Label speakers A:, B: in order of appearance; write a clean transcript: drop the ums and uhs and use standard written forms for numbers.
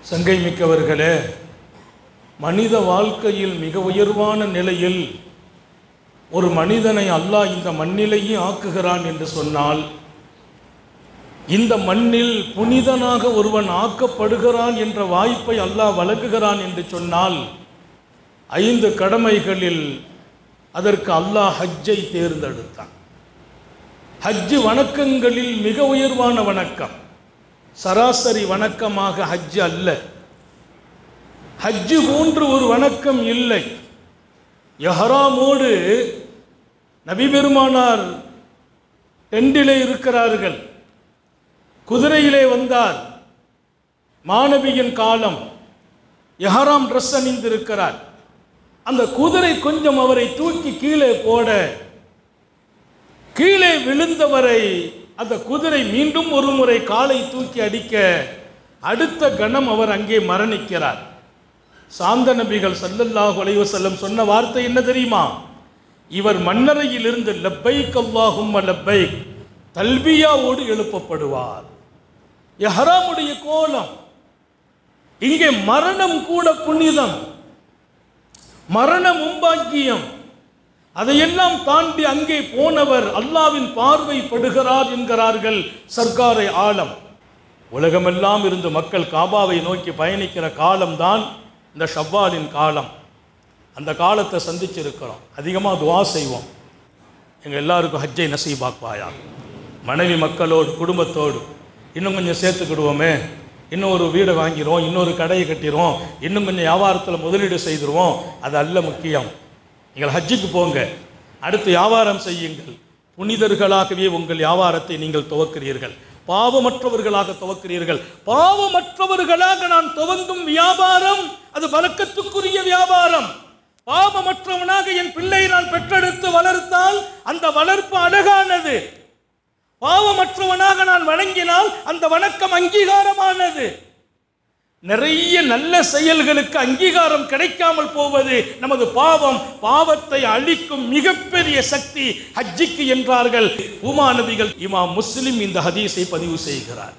A: சங்கை மிக்கவர்களே, மனித வாழ்க்கையில் மிக உயர்வான நிலையில் ஒரு மனிதனை அல்லாஹ் இந்த மண்ணிலேயே ஆக்குகிறான் என்று சொன்னால், இந்த மண்ணில் புனிதனாக ஒருவன் ஆக்கப்படுகிறான் என்ற வாய்ப்பை அல்லாஹ் வழங்குகிறான் என்று சொன்னால், 5 கடமைகளில் அதற்கு அல்லாஹ் ஹஜ்ஜை தேர்ந்தெடுத்தான். ஹஜ்ஜு வணக்கங்களில் மிக உயர்வான வணக்கம். சராசரி வணக்கமாக ஹஜ்ஜு அல்ல. ஹஜ்ஜு போன்று ஒரு வணக்கம் இல்லை. இஹ்ராமோடு நபி பெருமானார் டெண்டிலே இருக்கிறார்கள். குதிரையிலே வந்தார். மாணவியின் காலம். இஹ்ராம் ட்ரெஸ் அணிந்திருக்கிறார். அந்த குதிரை கொஞ்சம் அவரை தூக்கி கீழே போட, கீழே விழுந்தவரை அந்த குதிரை மீண்டும் ஒரு முறை காலை தூக்கி அடிக்க, அடுத்த கணம் அவர் அங்கே மரணிக்கிறார். சாந்த நபிகள் ஸல்லல்லாஹு அலைஹி வஸல்லம் சொன்ன வார்த்தை என்ன தெரியுமா? இவர் மன்னரையில் இருந்து லப்பைக் அல்லாஹும்ம லப்பைக் தல்பியாவோடு எழுப்பப்படுவார். இஹ்ராமுடைய கோலம். இங்கே மரணம் கூட புனிதம், மரணம் பாக்கியம். அதையெல்லாம் தாண்டி அங்கே போனவர் அல்லாவின் பார்வை படுகிறார் என்கிறார்கள் சர்க்காரை ஆலம். உலகமெல்லாம் இருந்து மக்கள் காபாவை நோக்கி பயணிக்கிற காலம்தான் இந்த ஷவ்வாலின் காலம். அந்த காலத்தை சந்திச்சிருக்கிறோம். அதிகமாக துவா செய்வோம், எங்கள் எல்லாருக்கும் ஹஜ்ஜை நசீபாக்குவாயா. மனைவி மக்களோடு குடும்பத்தோடு இன்னும் கொஞ்சம் சேர்த்துக்கிடுவோமே, இன்னும் ஒரு வீடை வாங்கிடுவோம், இன்னொரு கடையை கட்டிடுவோம், இன்னும் கொஞ்சம் வியாபாரத்தில் முதலீடு செய்திருவோம். அது அல்ல முக்கியம். நீங்கள் ஹஜ்ஜுக்கு போங்க, அடுத்து வியாபாரம் செய்யுங்கள். புனிதர்களாகவே உங்கள் வியாபாரத்தை நீங்கள் துவக்கிறீர்கள். பாவமற்றவர்களாக துவக்கிறீர்கள். பாவமற்றவர்களாக நான் துவங்கும் வியாபாரம் அது பரக்கத்துக்குரிய வியாபாரம். பாவமற்றவனாக என் பிள்ளையை நான் பெற்றெடுத்து வளர்த்தால் அந்த வளர்ப்பு அழகானது. பாவமற்றவனாக நான் வணங்கினால் அந்த வணக்கம் அங்கீகாரமானது. நிறைய நல்ல செயல்களுக்கு அங்கீகாரம் கிடைக்காமல் போவது நமது பாவம். பாவத்தை அழிக்கும் மிகப்பெரிய சக்தி ஹஜ்ஜுக்கு என்றார்கள் உமா நபிகள். இமாம் முஸ்லிம் இந்த ஹதீஸை பதிவு செய்கிறார்.